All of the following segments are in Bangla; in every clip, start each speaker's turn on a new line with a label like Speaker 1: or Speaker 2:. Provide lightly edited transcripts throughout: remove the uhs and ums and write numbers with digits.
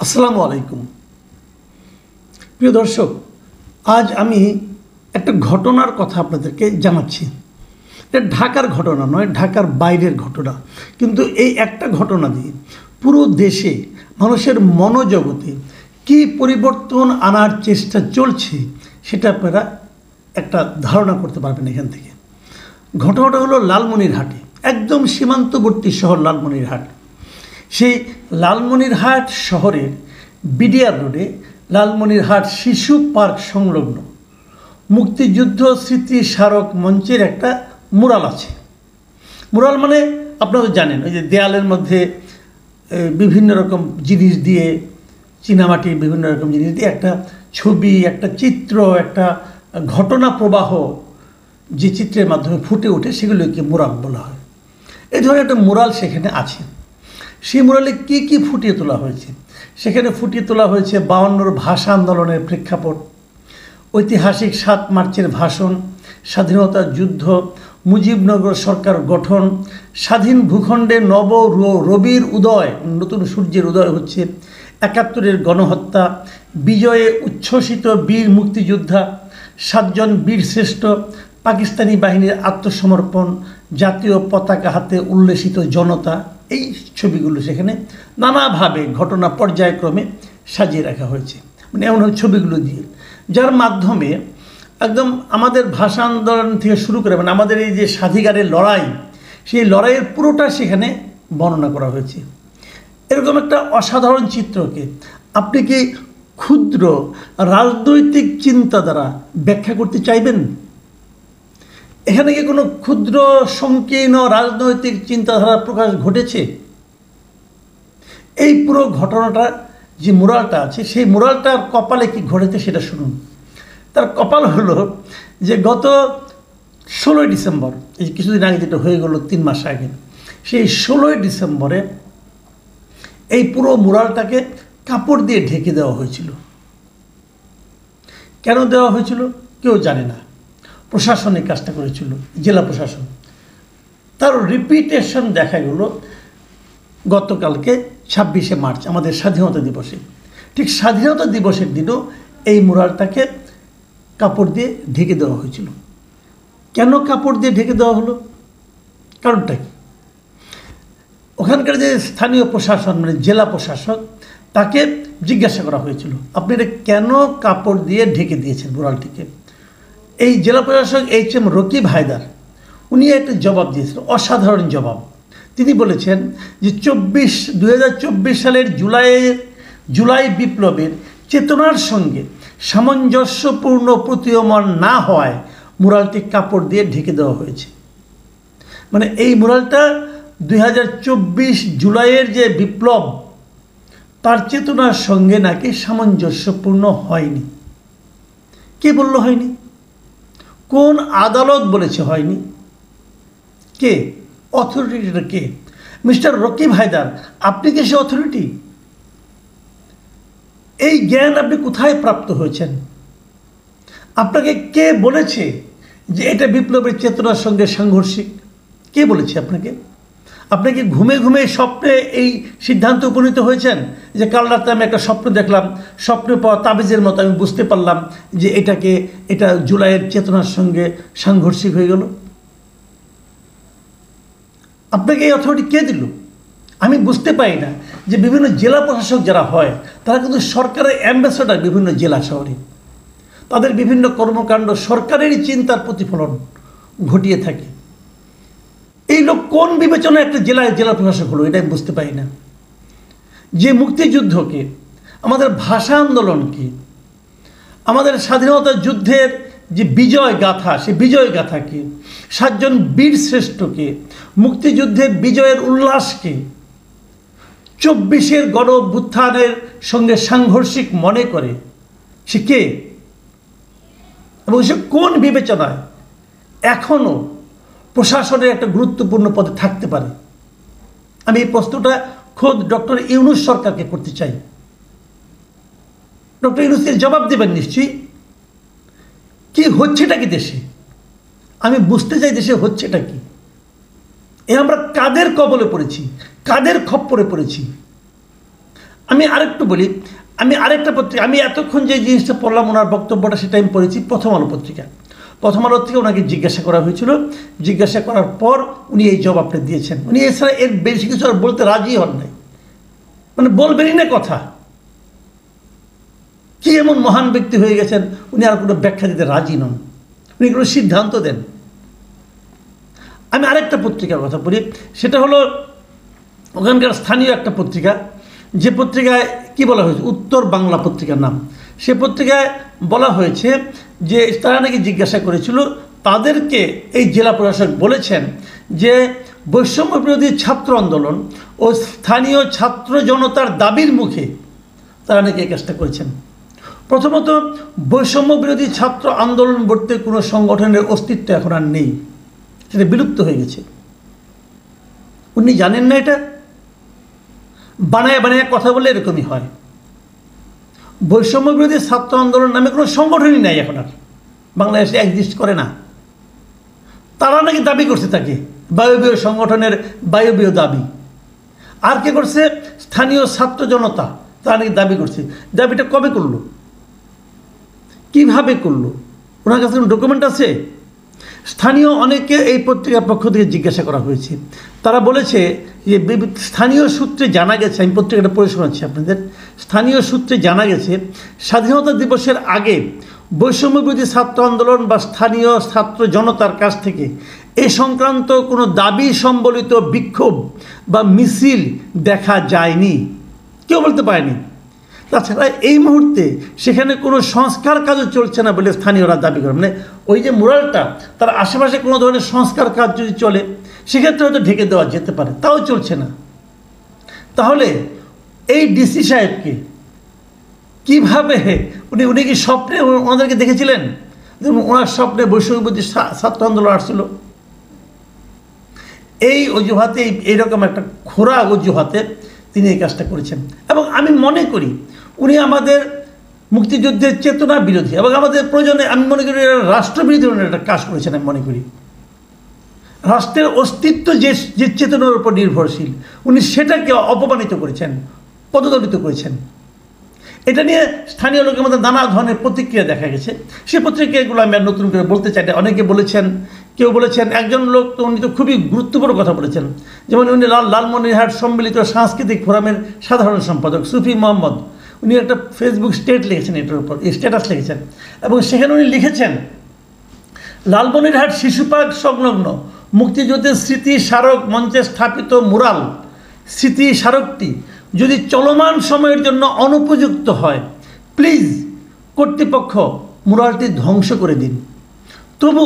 Speaker 1: আসসালামু আলাইকুম প্রিয় দর্শক, আজ আমি একটা ঘটনার কথা আপনাদেরকে জানাচ্ছি। এটা ঢাকার ঘটনা নয়, ঢাকার বাইরের ঘটনা, কিন্তু এই একটা ঘটনা দিয়ে পুরো দেশে মানুষের মনোজগতে কী পরিবর্তন আনার চেষ্টা চলছে সেটা আপনারা একটা ধারণা করতে পারবেন এখান থেকে। ঘটনাটা হলো লালমনিরহাটে, একদম সীমান্তবর্তী শহর লালমনিরহাট। সেই লালমনিরহাট শহরের বিডিআর রোডে লালমনিরহাট শিশু পার্ক সংলগ্ন মুক্তিযুদ্ধ স্মৃতি স্মারক মঞ্চের একটা মুরাল আছে। মুরাল মানে আপনারা জানেন, ওই যে দেয়ালের মধ্যে বিভিন্ন রকম জিনিস দিয়ে, চীনামাটির বিভিন্ন রকম জিনিস দিয়ে একটা ছবি, একটা চিত্র, একটা ঘটনা প্রবাহ যে চিত্রের মাধ্যমে ফুটে ওঠে সেগুলোকে মুরাল বলা হয়। এই ধরনের একটা মুরাল সেখানে আছে। সেই মুরালে কী কী ফুটিয়ে তোলা হয়েছে? সেখানে ফুটিয়ে তোলা হয়েছে 52 ভাষা আন্দোলনের প্রেক্ষাপট, ঐতিহাসিক 7 মার্চের ভাষণ, স্বাধীনতা যুদ্ধ, মুজিবনগর সরকার গঠন, স্বাধীন ভূখণ্ডে নব রবির উদয়, নতুন সূর্যের উদয় হচ্ছে, 71-এর গণহত্যা, বিজয়ে উচ্ছ্বসিত বীর মুক্তিযোদ্ধা, 7 জন বীর শ্রেষ্ঠ, পাকিস্তানি বাহিনীর আত্মসমর্পণ, জাতীয় পতাকা হাতে উল্লেসিত জনতা। এই ছবিগুলো সেখানে নানাভাবে ঘটনা পর্যায়ক্রমে সাজিয়ে রাখা হয়েছে, মানে এমন ছবিগুলো দিয়ে, যার মাধ্যমে একদম আমাদের ভাষা আন্দোলন থেকে শুরু করে, মানে আমাদের এই যে স্বাধিকারের লড়াই, সেই লড়াইয়ের পুরোটা সেখানে বর্ণনা করা হয়েছে। এরকম একটা অসাধারণ চিত্রকে আপনি কি ক্ষুদ্র রাজনৈতিক চিন্তা দ্বারা ব্যাখ্যা করতে চাইবেন? এখানে কি কোনো ক্ষুদ্র সংকীর্ণ রাজনৈতিক চিন্তাধারার প্রকাশ ঘটেছে? এই পুরো ঘটনাটা, যে মুরালটা আছে, সেই মুরালটার কপালে কি ঘটেছে সেটা শুনুন। তার কপাল হলো যে গত 16ই ডিসেম্বর, এই কিছুদিন আগে, যেটা হয়ে গেল 3 মাস আগে, সেই 16ই ডিসেম্বরে এই পুরো মুরালটাকে কাপড় দিয়ে ঢেকে দেওয়া হয়েছিল। কেন দেওয়া হয়েছিল কেউ জানে না, প্রশাসনিক কাজটা করেছিল, জেলা প্রশাসন। তার রিপিটেশন দেখা গেল গতকালকে 26শে মার্চ, আমাদের স্বাধীনতা দিবসে। ঠিক স্বাধীনতা দিবসের দিনও এই মুরালটাকে কাপড় দিয়ে ঢেকে দেওয়া হয়েছিল। কেন কাপড় দিয়ে ঢেকে দেওয়া হলো? কারণটা কি? ওখানকার যে স্থানীয় প্রশাসন, মানে জেলা প্রশাসক, তাকে জিজ্ঞাসা করা হয়েছিল, আপনি এটা কেন কাপড় দিয়ে ঢেকে দিয়েছেন মুরালটিকে? এই জেলা প্রশাসক HM রকিব হায়দার, উনি একটা জবাব দিয়েছিলেন, অসাধারণ জবাব। তিনি বলেছেন যে 2024 সালের জুলাই বিপ্লবের চেতনার সঙ্গে সামঞ্জস্যপূর্ণ প্রতীয়মান না হওয়ায় মুরালটি কাপড় দিয়ে ঢেকে দেওয়া হয়েছে। মানে এই মুরালটা 2024 জুলাইয়ের যে বিপ্লব, তার চেতনার সঙ্গে নাকি সামঞ্জস্যপূর্ণ হয়নি। কে বলল হয়নি? কোন আদালত বলেছে হয়নি? কে অথরিটিটা? কে? মিস্টার রকিব হায়দার, আপনি কি সে অথরিটি? এই জ্ঞান আপনি কোথায় প্রাপ্ত হয়েছেন? আপনাকে কে বলেছে যে এটা বিপ্লবের চেতনার সঙ্গে সাংঘর্ষিক? কে বলেছে আপনাকে? আপনি কি ঘুমে ঘুমে স্বপ্নে এই সিদ্ধান্ত উপনীত হয়েছেন যে কাল রাতে আমি একটা স্বপ্ন দেখলাম, স্বপ্নে পাওয়া তাবিজের মতো আমি বুঝতে পারলাম যে এটা জুলাইয়ের চেতনার সঙ্গে সাংঘর্ষিক হয়ে গেল? আপনাকে এই অথরিটি কে দিল? আমি বুঝতে পারি না যে বিভিন্ন জেলা প্রশাসক যারা হয়, তারা কিন্তু সরকারের অ্যাম্বাসেডর বিভিন্ন জেলা শহরে, তাদের বিভিন্ন কর্মকাণ্ড সরকারেরই চিন্তার প্রতিফলন ঘটিয়ে থাকে। এই লোক কোন বিবেচনায় একটা জেলা প্রশাসক হলো, এটা আমি বুঝতে পারি না। যে মুক্তিযুদ্ধকে, আমাদের ভাষা আন্দোলনকে, আমাদের স্বাধীনতা যুদ্ধের যে বিজয় গাথা, সেই বিজয় গাথাকে, 7 জন বীর শ্রেষ্ঠকে, মুক্তিযুদ্ধের বিজয়ের উল্লাসকে 24-এর গণ অভ্যুত্থানের সঙ্গে সাংঘর্ষিক মনে করে, সে কে এবং সে কোন বিবেচনায় এখনও প্রশাসনের একটা গুরুত্বপূর্ণ পদে থাকতে পারে? আমি এই প্রশ্নটা খোদ ডক্টর ইউনূস সরকারকে করতে চাই। ডক্টর ইউনূস এর জবাব দেবেন নিশ্চয়ই। কি হচ্ছেটা কি দেশে? আমি বুঝতে চাই দেশে হচ্ছেটা কি। আমরা কাদের কবলে পড়েছি, কাদের খপ্পরে পড়েছি? আমি আরেকটু বলি, আমি আরেকটা পত্রিকা, আমি এতক্ষণ যে জিনিসটা পড়লাম ওনার বক্তব্যটা, সেটা আমি পড়েছি প্রথম আলো পত্রিকা। প্রথম আলো থেকে ওনাকে জিজ্ঞাসা করা হয়েছিল, জিজ্ঞাসা করার পর উনি এই জবাবটা দিয়েছেন। উনি এছাড়া এর বেশি কিছু আর বলতে রাজি হন নাই, মানে বলবেনই না কথা। কি এমন মহান ব্যক্তি হয়ে গেছেন, উনি আর কোনো ব্যাখ্যা দিতে রাজি নন, উনি কোনো সিদ্ধান্ত দেন। আমি আরেকটা পত্রিকার কথা বলি, সেটা হলো ওখানকার স্থানীয় একটা পত্রিকা, যে পত্রিকায় কি বলা হয়েছে, উত্তর বাংলা পত্রিকার নাম। সে পত্রিকায় বলা হয়েছে যে তারা নাকি জিজ্ঞাসা করেছিল, তাদেরকে এই জেলা প্রশাসক বলেছেন যে বৈষম্য বিরোধী ছাত্র আন্দোলন ও স্থানীয় ছাত্র জনতার দাবির মুখে তারা নাকি এই কাজটা করেছেন। প্রথমত, বৈষম্য বিরোধী ছাত্র আন্দোলন বলতে কোনো সংগঠনের অস্তিত্ব এখন আর নেই, সেটা বিলুপ্ত হয়ে গেছে। উনি জানেন না এটা? বানায় বানায় কথা বলে এরকমই হয়। বৈষম্য বিরোধী ছাত্র আন্দোলন নামে কোনো সংগঠনই নাই এখন আর, বাংলাদেশে এক্সিস্ট করে না। তারা নাকি দাবি করছে তাকে বায়বীয় সংগঠনের বায়বীয় দাবি। আর কে করছে? স্থানীয় ছাত্র জনতা, তারা নাকি দাবি করছে। দাবিটা কবে করলো, কিভাবে করলো, ওনার কাছে কোনো ডকুমেন্ট আছে? স্থানীয় অনেকে এই পত্রিকার পক্ষ থেকে জিজ্ঞাসা করা হয়েছে, তারা বলেছে যে স্থানীয় সূত্রে জানা গেছে, আমি পত্রিকাটা পড়ে শোনাচ্ছি আপনাদের। স্থানীয় সূত্রে জানা গেছে, স্বাধীনতা দিবসের আগে বৈষম্য বিরোধী ছাত্র আন্দোলন বা স্থানীয় ছাত্র জনতার কাছ থেকে এ সংক্রান্ত কোনো দাবি সম্বলিত বিক্ষোভ বা মিছিল দেখা যায়নি, কেউ বলতে পারেনি। তাছাড়া এই মুহূর্তে সেখানে কোনো সংস্কার কাজও চলছে না বলে স্থানীয়রা দাবি করে। মানে ওই যে মুরালটা, তার আশেপাশে কোনো ধরনের সংস্কার কাজ যদি চলে সেক্ষেত্রে হয়তো ঢেকে দেওয়া যেতে পারে, তাও চলছে না। তাহলে এই ডিসি সাহেবকে কীভাবে উনি কি স্বপ্নে ওনাদেরকে দেখেছিলেন? ওনার স্বপ্নে বৈষম্য বিরোধী ছাত্র আন্দোলন আসছিল। এই অজুহাতে, এইরকম একটা খোরা অজুহাতে তিনি এই কাজটা করেছেন। এবং আমি মনে করি উনি আমাদের মুক্তিযুদ্ধের চেতনা বিরোধী এবং আমাদের প্রয়োজনে আমি মনে করি রাষ্ট্রবিরোধী একটা কাজ করেছেন। আমি মনে করি রাষ্ট্রের অস্তিত্ব যে চেতনার উপর নির্ভরশীল, উনি সেটাকে অপমানিত করেছেন, পদদলিত করেছেন। এটা নিয়ে স্থানীয় লোকের মধ্যে নানা ধরনের প্রতিক্রিয়া দেখা গেছে। সে প্রতিক্রিয়াগুলো আমি আর নতুন করে বলতে চাই না। অনেকে বলেছেন, কেউ বলেছেন, একজন লোক তো উনি তো খুবই গুরুত্বপূর্ণ কথা বলেছেন, যেমন উনি লালমনিরহাট সম্মিলিত সাংস্কৃতিক ফোরামের সাধারণ সম্পাদক সুফি মোহাম্মদ, উনি একটা ফেসবুক লিখেছেন, এটার উপর স্ট্যাটাস লিখেছেন, এবং সেখানে উনি লিখেছেন, লালমনিরহাট শিশু পার্ক সংলগ্ন মুক্তিযুদ্ধের স্মৃতি স্মারক মঞ্চে স্থাপিত মুরাল স্মৃতি স্মারকটি যদি চলমান সময়ের জন্য অনুপযুক্ত হয়, প্লিজ কর্তৃপক্ষ মুরালটি ধ্বংস করে দিন। তবু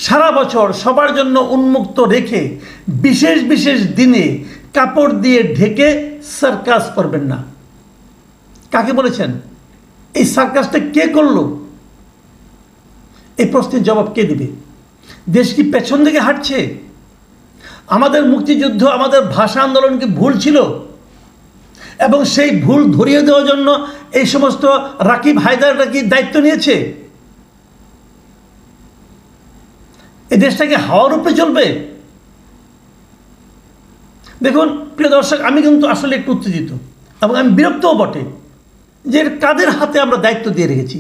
Speaker 1: সারা বছর সবার জন্য উন্মুক্ত রেখে বিশেষ বিশেষ দিনে কাপড় দিয়ে ঢেকে সার্কাস করবেন না। কাকে বলেছেন? এই সার্কাসটা কে করলো? এই প্রশ্নের জবাব কে দিবে? দেশ কি পেছন দিকে হাঁটছে? আমাদের মুক্তিযুদ্ধ, আমাদের ভাষা আন্দোলন কি ভুল ছিল? এবং সেই ভুল ধরিয়ে দেওয়ার জন্য এই সমস্ত রাকিব হায়দাররা কি দায়িত্ব নিয়েছে? এই দেশটাকে হাওয়ার উপরে চলবে? দেখুন প্রিয় দর্শক, আমি কিন্তু আসলে একটু উত্তেজিত এবং আমি বিরক্তও বটে যে কাদের হাতে আমরা দায়িত্ব দিয়ে রেখেছি।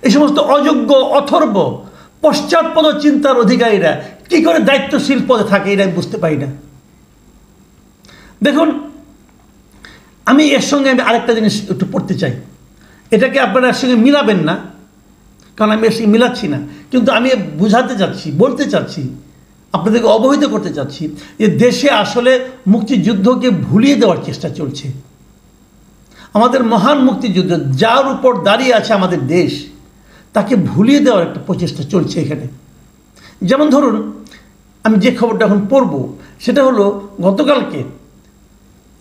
Speaker 1: এই সমস্ত অযোগ্য, অথর্ব, পশ্চাৎপদ চিন্তার অধিকারীরা কি করে দায়িত্বশীল পদে থাকে, এটা আমি বুঝতে পারি না। দেখুন, আমি এর সঙ্গে আরেকটা জিনিস একটু পড়তে চাই। এটাকে আপনারা এর সঙ্গে মিলাবেন না, কারণ আমি এর সঙ্গে মিলাচ্ছি না, কিন্তু আমি বুঝাতে চাচ্ছি, বলতে চাচ্ছি, আপনাদেরকে অবহিত করতে চাচ্ছি যে দেশে আসলে মুক্তিযুদ্ধকে ভুলিয়ে দেওয়ার চেষ্টা চলছে। আমাদের মহান মুক্তিযুদ্ধ, যার উপর দাঁড়িয়ে আছে আমাদের দেশ, তাকে ভুলিয়ে দেওয়ার একটা প্রচেষ্টা চলছে এখানে। যেমন ধরুন, আমি যে খবরটা এখন পড়ব সেটা হলো, গতকালকে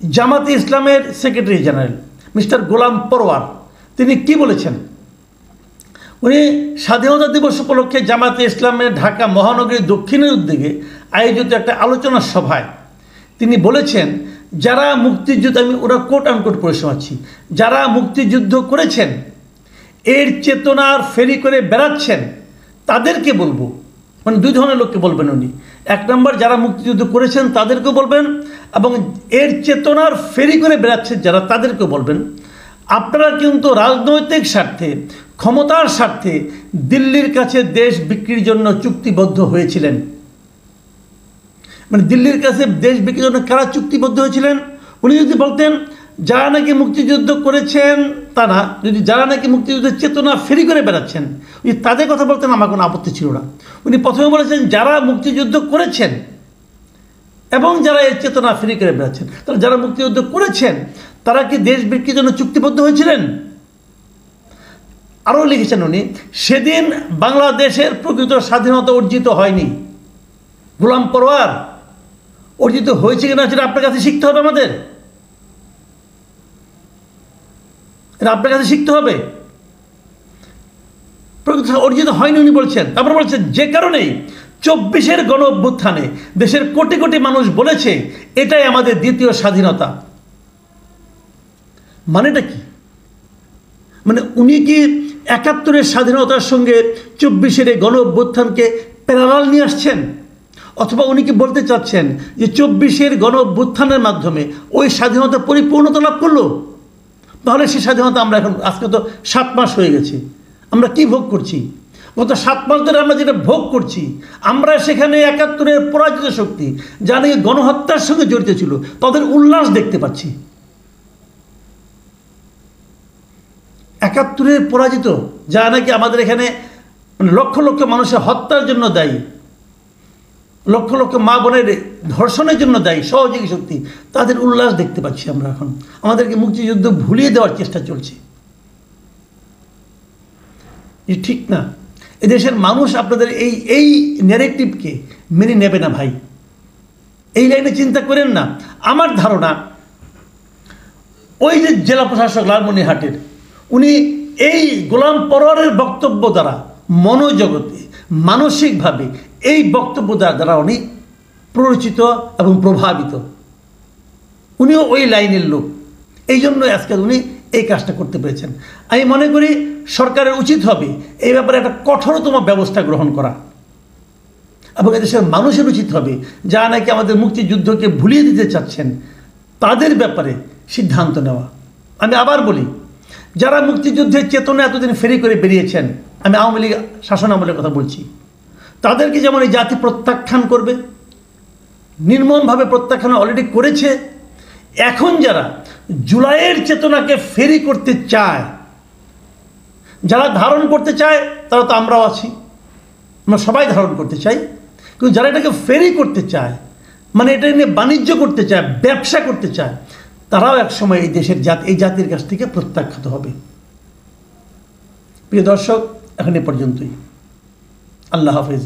Speaker 1: জামাতে ইসলামের সেক্রেটারি জেনারেল মিস্টার গোলাম পরওয়ার তিনি কি বলেছেন? উনি স্বাধীনতা দিবস উপলক্ষে জামাতে ইসলামের ঢাকা মহানগরী দক্ষিণের উদ্যোগে আয়োজিত একটা আলোচনা সভায় তিনি বলেছেন, যারা মুক্তিযুদ্ধ, আমি ওরা কোট আনকোট করে শোনাচ্ছি, যারা মুক্তিযুদ্ধ করেছেন, এর চেতনার ফেরি করে বেড়াচ্ছেন, তাদেরকে বলবো, মানে দুই ধরনের লোককে বলবেন উনি। এক নম্বর, যারা মুক্তিযুদ্ধ করেছেন তাদেরকেও বলবেন, এবং এর চেতনার ফেরি করে বেড়াচ্ছে যারা, তাদেরকেও বলবেন, আপনারা কিন্তু রাজনৈতিক স্বার্থে, ক্ষমতার স্বার্থে দিল্লির কাছে দেশ বিক্রির জন্য চুক্তিবদ্ধ হয়েছিলেন। মানে দিল্লির কাছে দেশ বিক্রির জন্য কারা চুক্তিবদ্ধ হয়েছিলেন? উনি যদি বলতেন যারা নাকি মুক্তিযুদ্ধ করেছেন তারা, যদি যারা নাকি মুক্তিযুদ্ধের চেতনা ফেরি করে বেড়াচ্ছেন, উনি তাদের কথা বলতেন, আমার কোনো আপত্তি ছিল না। উনি প্রথমে বলেছেন যারা মুক্তিযুদ্ধ করেছেন এবং যারা এর চেতনা ফেরি করে বেড়াচ্ছেন। তাহলে যারা মুক্তিযুদ্ধ করেছেন তারা কি দেশ বিক্রির জন্য চুক্তিবদ্ধ হয়েছিলেন? আরও লিখেছেন উনি, সেদিন বাংলাদেশের প্রকৃত স্বাধীনতা অর্জিত হয়নি, গোলাম পরোয়ার অর্জিত হয়েছে কিনা সেটা আপনার কাছে শিখতে হবে, আমাদের এটা আপনার কাছে শিখতে হবে। প্রকৃত অর্জিত হয়নি উনি বলছেন। তারপর বলছেন যে কারণেই 24-এর গণ অভ্যুত্থানে দেশের কোটি কোটি মানুষ বলেছে এটাই আমাদের দ্বিতীয় স্বাধীনতা। মানেটা কি? মানে উনি কি 71-এর স্বাধীনতার সঙ্গে 24-এর গণ অভ্যুত্থানকে প্যারালাল নিয়ে আসছেন? অথবা উনি কি বলতে চাচ্ছেন যে 24-এর গণ অভ্যুত্থানের মাধ্যমে ওই স্বাধীনতা পরিপূর্ণতা লাভ করলো? তাহলে সেই স্বাধীনতা আমরা এখন, আজকে তো 7 মাস হয়ে গেছে, আমরা কি ভোগ করছি? গত 7 মাস ধরে আমরা যেটা ভোগ করছি, আমরা সেখানে 71-এর পরাজিত শক্তি যারা নাকি গণহত্যার সঙ্গে জড়িত ছিল তাদের উল্লাস দেখতে পাচ্ছি। 71-এর পরাজিত যারা নাকি আমাদের এখানে মানে লক্ষ লক্ষ মানুষের হত্যার জন্য দায়ী, লক্ষ লক্ষ মা বোনের ধর্ষণের জন্য দায়ী সহযোগী শক্তি, তাদের উল্লাস দেখতে পাচ্ছি আমরা এখন। আমাদেরকে মুক্তিযুদ্ধ ভুলিয়ে দেওয়ার চেষ্টা চলছে। এ ঠিক না। এদেশের মানুষ আপনাদের এই ন্যারেটিভকে মেনে নেবে না ভাই, এই লাইনে চিন্তা করেন না। আমার ধারণা ওই যে জেলা প্রশাসক লালমনিরহাটের, উনি এই গোলাম পরোয়ারের বক্তব্য দ্বারা মনোজগতে মানসিকভাবে এই বক্তব্য দ্বারা উনি প্ররোচিত এবং প্রভাবিত। উনিও ওই লাইনের লোক, এই জন্য আজকে উনি এই কাজটা করতে পেরেছেন। আমি মনে করি সরকারের উচিত হবে এই ব্যাপারে একটা কঠোরতম ব্যবস্থা গ্রহণ করা, এবং এদেশের মানুষের উচিত হবে যারা নাকি আমাদের মুক্তিযুদ্ধকে ভুলিয়ে দিতে চাচ্ছেন তাদের ব্যাপারে সিদ্ধান্ত নেওয়া। আমি আবার বলি, যারা মুক্তিযুদ্ধের চেতনা এতদিন ফেরি করে বেরিয়েছেন, আমি আওয়ামী লীগ শাসন আমলের কথা বলছি, তাদেরকে যেমন এই জাতি প্রত্যাখ্যান করবে, নির্মমভাবে প্রত্যাখ্যান অলরেডি করেছে, এখন যারা জুলাইয়ের চেতনাকে ফেরি করতে চায়, যারা ধারণ করতে চায়, তারা তো আমরাও আছি, আমরা সবাই ধারণ করতে চাই, কিন্তু যারা এটাকে ফেরি করতে চায়, মানে এটা নিয়ে বাণিজ্য করতে চায়, ব্যবসা করতে চায়, তারাও একসময় এই দেশের এই জাতির কাছ থেকে প্রত্যাখ্যাত হবে। প্রিয় দর্শক, এখন এ পর্যন্তই। আল্লাহ হাফেজ।